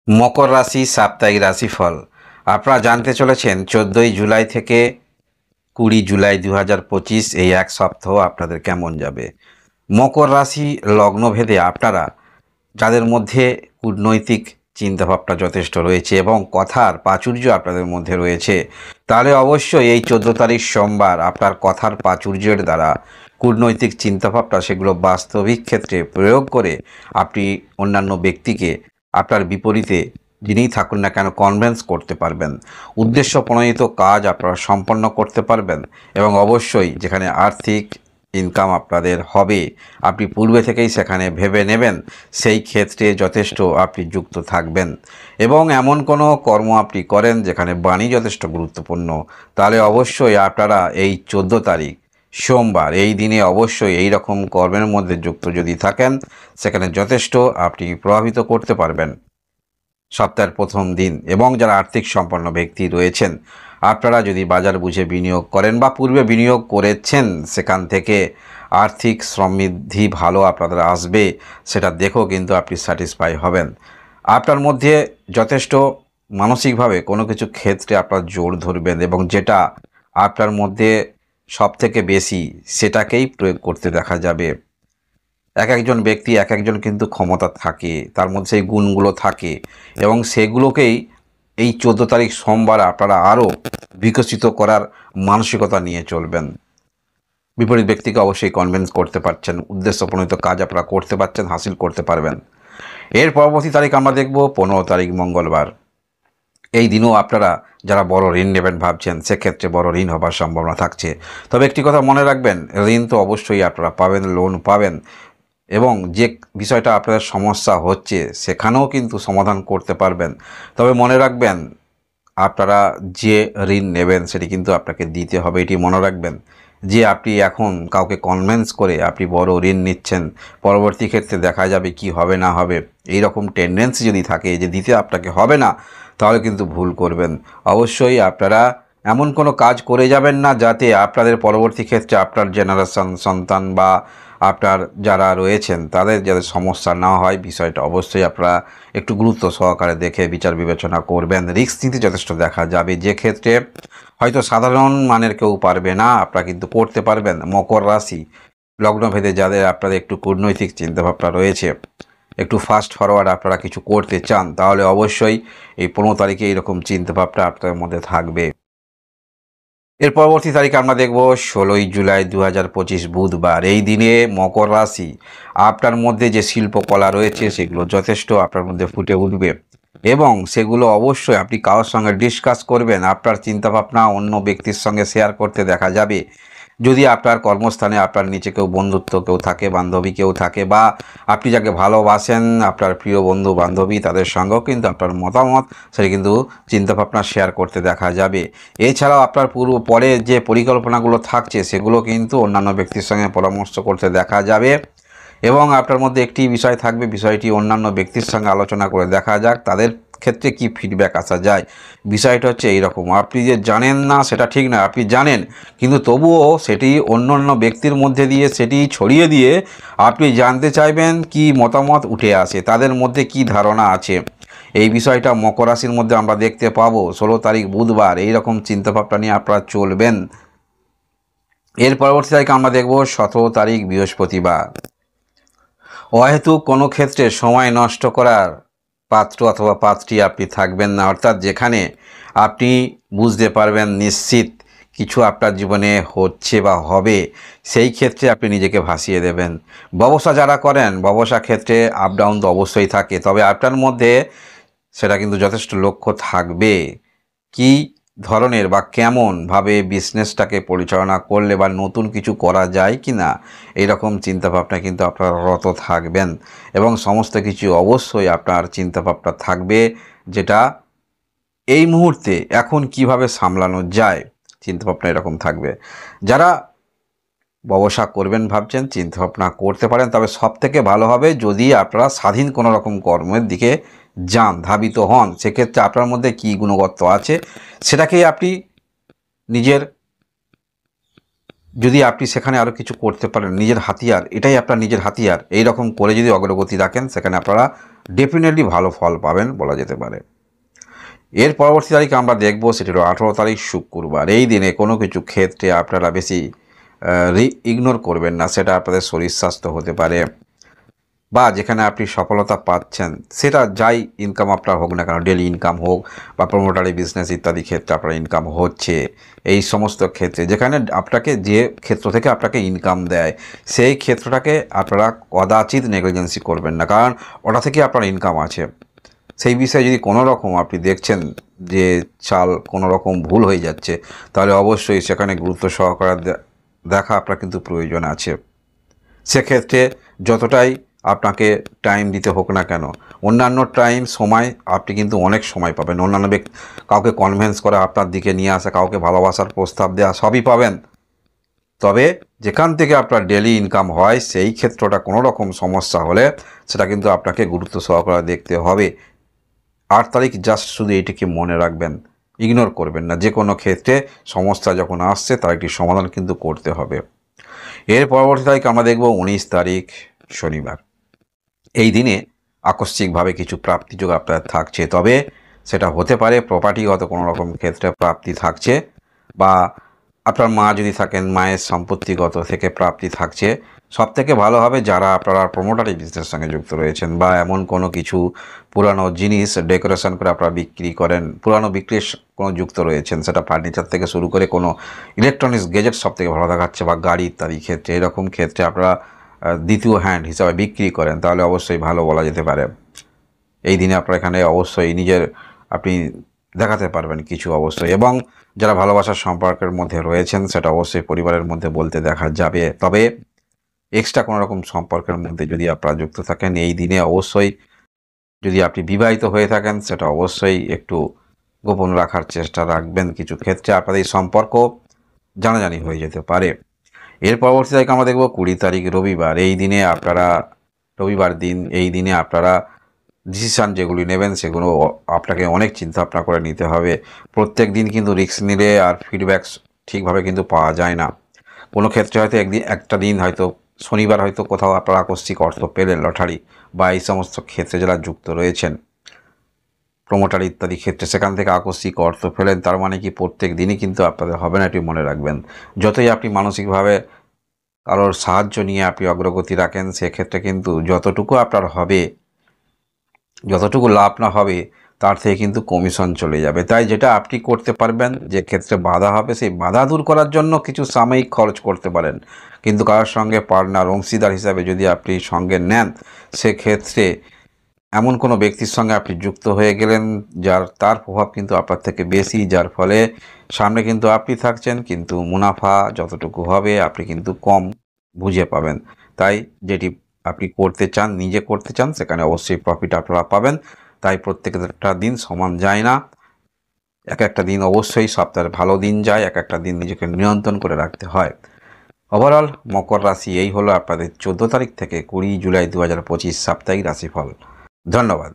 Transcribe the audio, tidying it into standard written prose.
মকর রাশি সাপ্তাহিক রাশিফল আপনারা জানতে চলেছেন 14ই জুলাই থেকে 20 জুলাই 2025 এই এক সপ্তাহ আপনাদের কেমন যাবে। মকর রাশি লগ্নভেদে আপনারা যাদের মধ্যে কূটনৈতিক চিন্তাভাবনা যথেষ্ট রয়েছে এবং কথার প্রাচুর্য আপনাদের মধ্যে রয়েছে, তাহলে অবশ্যই এই 14 তারিখ সোমবার আপনার কথার প্রাচুর্যের দ্বারা কূটনৈতিক চিন্তাভাবনা সেগুলো বাস্তবিক ক্ষেত্রে প্রয়োগ করে আপনি অন্যান্য ব্যক্তিকে আপনার বিপরীতে যিনিই থাকুন না কেন কনভিন্স করতে পারবেন, উদ্দেশ্য প্রণোদিত কাজ আপনারা সম্পন্ন করতে পারবেন এবং অবশ্যই যেখানে আর্থিক ইনকাম আপনাদের হবে আপনি পূর্বে থেকেই সেখানে ভেবে নেবেন, সেই ক্ষেত্রে যথেষ্ট আপনি যুক্ত থাকবেন এবং এমন কোনো কর্ম আপনি করেন যেখানে বাণী যথেষ্ট গুরুত্বপূর্ণ, তাহলে অবশ্যই আপনারা এই 14 তারিখ সোমবার এই দিনে অবশ্যই এই রকম কর্মের মধ্যে যুক্ত যদি থাকেন সেখানে যথেষ্ট আপনি প্রভাবিত করতে পারবেন সপ্তাহের প্রথম দিন। এবং যারা আর্থিক সম্পন্ন ব্যক্তি রয়েছেন আপনারা যদি বাজার বুঝে বিনিয়োগ করেন বা পূর্বে বিনিয়োগ করেছেন সেখান থেকে আর্থিক সমৃদ্ধি ভালো আপনাদের আসবে, সেটা দেখেও কিন্তু আপনি স্যাটিসফাই হবেন। আপনার মধ্যে যথেষ্ট মানসিকভাবে কোনো কিছু ক্ষেত্রে আপনার জোর ধরবেন এবং যেটা আপনার মধ্যে সবথেকে বেশি সেটাকেই প্রয়োগ করতে দেখা যাবে। এক একজন ব্যক্তি এক একজন কিন্তু ক্ষমতা থাকে, তার মধ্যে সেই গুণগুলো থাকে এবং সেগুলোকেই এই 14 তারিখ সোমবার আপনারা আরও বিকশিত করার মানসিকতা নিয়ে চলবেন। বিপরীত ব্যক্তিকে অবশ্যই কনভিন্স করতে পারছেন, উদ্দেশ্য প্রণোদিত কাজ আপনারা করতে পারছেন, হাসিল করতে পারবেন। এর পরবর্তী তারিখ আমরা দেখব 15 তারিখ মঙ্গলবার। এই দিনও আপনারা যারা বড় ঋণ নেবেন ভাবছেন সেক্ষেত্রে বড় ঋণ হবার সম্ভাবনা থাকছে। তবে একটি কথা মনে রাখবেন, ঋণ তো অবশ্যই আপনারা পাবেন, লোন পাবেন এবং যে বিষয়টা আপনাদের সমস্যা হচ্ছে সেখানেও কিন্তু সমাধান করতে পারবেন। তবে মনে রাখবেন আপনারা যে ঋণ নেবেন সেটি কিন্তু আপনাকে দিতে হবে, এটি মনে রাখবেন। যে আপনি এখন কাউকে কনভিন্স করে আপনি বড় ঋণ নিচ্ছেন, পরবর্তী ক্ষেত্রে দেখা যাবে কি হবে না হবে, এই রকম টেন্ডেন্সি যদি থাকে যে দিতে আপনাকে হবে না, তাহলে কিন্তু ভুল করবেন। অবশ্যই আপনারা এমন কোনো কাজ করে যাবেন না যাতে আপনাদের পরবর্তী ক্ষেত্রে আপনার জেনারেশন সন্তান বা আপনার যারা রয়েছেন তাদের যাতে সমস্যা না হয়, বিষয়টা অবশ্যই আপনারা একটু গুরুত্ব সহকারে দেখে বিচার বিবেচনা করবেন। রিস্ক নিতে যথেষ্ট দেখা যাবে, যে ক্ষেত্রে হয়তো সাধারণ মানের কেউ পারবে না, আপনারা কিন্তু করতে পারবেন। মকর রাশি লগ্নভেদে যাদের আপনাদের একটু কূটনৈতিক চিন্তাভাবনা রয়েছে, একটু ফাস্ট ফরওয়ার্ড আপনারা কিছু করতে চান, তাহলে অবশ্যই এই 15 তারিখে এইরকম চিন্তাভাবনা আপনাদের মধ্যে থাকবে। এর পরবর্তী তারিখ আমরা দেখব 16ই জুলাই 2025 বুধবার। এই দিনে মকর রাশি আপনার মধ্যে যে শিল্পকলা রয়েছে সেগুলো যথেষ্ট আপনার মধ্যে ফুটে উঠবে এবং সেগুলো অবশ্যই আপনি কারোর সঙ্গে ডিসকাস করবেন, আপনার চিন্তাভাবনা অন্য ব্যক্তির সঙ্গে শেয়ার করতে দেখা যাবে। যদি আপনার কর্মস্থানে আপনার নিচে কেউ বন্ধুত্ব কেউ থাকে, বান্ধবী কেউ থাকে, বা আপনি যাকে ভালোবাসেন আপনার প্রিয় বন্ধু বান্ধবী তাদের সঙ্গেও কিন্তু আপনার মতামত সেটা কিন্তু চিন্তাভাবনা শেয়ার করতে দেখা যাবে। এছাড়াও আপনার পরে যে পরিকল্পনাগুলো থাকছে সেগুলো কিন্তু অন্যান্য ব্যক্তির সঙ্গে পরামর্শ করতে দেখা যাবে এবং আপনার মধ্যে একটি বিষয় থাকবে, বিষয়টি অন্যান্য ব্যক্তির সঙ্গে আলোচনা করে দেখা যাক তাদের ক্ষেত্রে কি ফিডব্যাক আসা যায়। বিষয়টা হচ্ছে এইরকম, আপনি যে জানেন না সেটা ঠিক না, আপনি জানেন কিন্তু তবুও সেটি অন্য অন্য ব্যক্তির মধ্যে দিয়ে সেটি ছড়িয়ে দিয়ে আপনি জানতে চাইবেন কি মতামত উঠে আসে, তাদের মধ্যে কি ধারণা আছে। এই বিষয়টা মকর রাশির মধ্যে আমরা দেখতে পাবো 16 তারিখ বুধবার। এই রকম চিন্তাভাবনা নিয়ে আপনারা চলবেন। এর পরবর্তী তারিখ আমরা দেখব 17 তারিখ বৃহস্পতিবার। অহেতুক কোনো ক্ষেত্রে সময় নষ্ট করার পাত্র অথবা পাত্রী আপনি থাকবেন না, অর্থাৎ যেখানে আপনি বুঝতে পারবেন নিশ্চিত কিছু আপনার জীবনে হচ্ছে বা হবে, সেই ক্ষেত্রে আপনি নিজেকে ভাসিয়ে দেবেন। ব্যবসা যারা করেন ব্যবসা ক্ষেত্রে আপ ডাউন তো অবশ্যই থাকে, তবে আপনার মধ্যে সেটা কিন্তু যথেষ্ট লক্ষ্য থাকবে কি ধরনের বা কেমনভাবে বিজনেসটাকে পরিচালনা করলে বা নতুন কিছু করা যায় কি না, এইরকম চিন্তাভাবনা কিন্তু আপনারা রত থাকবেন এবং সমস্ত কিছু অবশ্যই আপনার চিন্তাভাবনা থাকবে যেটা এই মুহূর্তে এখন কিভাবে সামলানো যায়, চিন্তাভাবনা এরকম থাকবে। যারা ব্যবসা করবেন ভাবছেন চিন্তাভাবনা করতে পারেন, তবে সবথেকে ভালো হবে যদি আপনারা স্বাধীন কোনো রকম কর্মের দিকে যান, ধাবিত হন। সেক্ষেত্রে আপনার মধ্যে কী গুণগত আছে সেটাকেই আপনি নিজের, যদি আপনি সেখানে আরও কিছু করতে পারেন, নিজের হাতিয়ার, এটাই আপনার নিজের হাতিয়ার, এই রকম করে যদি অগ্রগতি রাখেন সেখানে আপনারা ডেফিনেটলি ভালো ফল পাবেন বলা যেতে পারে। এর পরবর্তী তারিখ আমরা দেখব, সেটি হলো 18 তারিখ শুক্রবার। এই দিনে কোনো কিছু ক্ষেত্রে আপনারা বেশি ইগনোর করবেন না। সেটা আপনাদের শরীর স্বাস্থ্য হতে পারে, বা যেখানে আপনি সফলতা পাচ্ছেন, সেটা যাই ইনকাম আপনার হোক না কেন, ডেলি ইনকাম হোক বা প্রমোটারি বিজনেস ইত্যাদি ক্ষেত্রে আপনার ইনকাম হচ্ছে, এই সমস্ত ক্ষেত্রে যেখানে আপনাকে যে ক্ষেত্র থেকে আপনাকে ইনকাম দেয়, সেই ক্ষেত্রটাকে আপনারা কদাচিৎ নেগলিজেন্সি করবেন না, কারণ ওটা থেকে আপনার ইনকাম আছে। সেই বিষয়ে যদি কোনো রকম আপনি দেখছেন যে চাল কোনো রকম ভুল হয়ে যাচ্ছে, তাহলে অবশ্যই সেখানে গুরুত্ব সহকারে দেখা আপনার কিন্তু প্রয়োজন আছে। সেক্ষেত্রে যতটাই আপনাকে টাইম দিতে হোক না কেন, অন্যান্য সময় আপনি কিন্তু অনেক সময় পাবেন। অন্যান্য কাউকে কনভিন্স করা, আপনার দিকে নিয়ে আসা, কাউকে ভালোবাসার প্রস্তাব দেওয়া, সবই পাবেন। তবে যেখান থেকে আপনার ডেলি ইনকাম হয়, সেই ক্ষেত্রটা কোনো রকম সমস্যা হলে সেটা কিন্তু আপনাকে গুরুত্ব সহকারে দেখতে হবে। 8 তারিখ জাস্ট শুধু এইটিকে মনে রাখবেন, ইগনোর করবেন না। যে কোনো ক্ষেত্রে সমস্যা যখন আসছে তার একটি সমাধান কিন্তু করতে হবে। এর পরবর্তী তারিখ আমরা দেখব 19 তারিখ শনিবার। এই দিনে আকস্মিকভাবে কিছু প্রাপ্তিযোগ আপনার থাকছে, তবে সেটা হতে পারে প্রপার্টিগত কোনো রকম ক্ষেত্রে প্রাপ্তি থাকছে, বা আপনার মা যদি থাকেন মায়ের সম্পত্তিগত থেকে প্রাপ্তি থাকছে। সব থেকে ভালো হবে যারা আপনারা প্রমোটারি বিজনেসের সঙ্গে যুক্ত রয়েছেন, বা এমন কোনো কিছু পুরানো জিনিস ডেকোরেশন করে আপনারা বিক্রি করেন, পুরানো বিক্রির কোনো যুক্ত রয়েছেন, সেটা ফার্নিচার থেকে শুরু করে কোনো ইলেকট্রনিক্স গেজেট সব থেকে ভালো দেখাচ্ছে, বা গাড়ি ইত্যাদি ক্ষেত্রে, এরকম ক্ষেত্রে আপনারা দ্বিতীয় হ্যান্ড হিসাবে বিক্রি করেন, তাহলে অবশ্যই ভালো বলা যেতে পারে। এই দিনে আপনার এখানে অবশ্যই নিজের আপনি দেখাতে পারবেন কিছু অবশ্যই। এবং যারা ভালোবাসার সম্পর্কের মধ্যে রয়েছেন, সেটা অবশ্যই পরিবারের মধ্যে বলতে দেখা যাবে। তবে এক্সট্রা কোনো রকম সম্পর্কের মধ্যে যদি আপনারা যুক্ত থাকেন, এই দিনে অবশ্যই যদি আপনি বিবাহিত হয়ে থাকেন, সেটা অবশ্যই একটু গোপন রাখার চেষ্টা রাখবেন। কিছু ক্ষেত্রে আপনাদের এই সম্পর্ক জানাজানি হয়ে যেতে পারে। এর পরবর্তী তারিখ আমরা দেখব 20 তারিখ রবিবার। এই দিনে আপনারা, রবিবার দিন, এই দিনে আপনারা ডিসিশান যেগুলি নেবেন সেগুলো আপনাকে অনেক চিন্তা ভাবনা করে নিতে হবে। প্রত্যেক দিন কিন্তু রিস্ক নিলে আর ফিডব্যাক ঠিকভাবে কিন্তু পাওয়া যায় না। কোনো ক্ষেত্রে হয়তো একটা দিন হয়তো শনিবার হয়তো কোথাও আপনারা আকস্মিক অর্থ পেলেন, লটারি বা এই সমস্ত ক্ষেত্রে যারা যুক্ত রয়েছেন প্রমোটার ইত্যাদি ক্ষেত্রে, সেখান থেকে আকস্মিক অর্থ ফেলেন, তার মানে কি প্রত্যেক দিনই কিন্তু আপনাদের হবে না, এটি মনে রাখবেন। যতই আপনি মানসিকভাবে কারোর সাহায্য নিয়ে আপনি অগ্রগতি রাখেন, সেক্ষেত্রে কিন্তু যতটুকু আপনার হবে, যতটুকু লাভ না হবে, তার থেকে কিন্তু কমিশন চলে যাবে। তাই যেটা আপনি করতে পারবেন, যে ক্ষেত্রে বাধা হবে, সেই বাধা দূর করার জন্য কিছু সাময়িক খরচ করতে পারেন, কিন্তু কারোর সঙ্গে পার্টনার অংশীদার হিসাবে যদি আপনি সঙ্গে নেন, সেক্ষেত্রে এমন কোনো ব্যক্তির সঙ্গে আপনি যুক্ত হয়ে গেলেন তার প্রভাব কিন্তু আপনার থেকে বেশি, যার ফলে সামনে কিন্তু আপনি থাকছেন, কিন্তু মুনাফা যতটুকু হবে আপনি কিন্তু কম বুঝে পাবেন। তাই যেটি আপনি করতে চান, নিজে করতে চান, সেখানে অবশ্যই প্রফিট আপনারা পাবেন। তাই প্রত্যেকটা দিন সমান যায় না, এক একটা দিন অবশ্যই সপ্তাহের ভালো দিন যায়, এক একটা দিন নিজেকে নিয়ন্ত্রণ করে রাখতে হয়। ওভারঅল মকর রাশি এই হলো আপনাদের 14 তারিখ থেকে 20 জুলাই 2025 সাপ্তাহিক রাশিফল। ধন্যবাদ।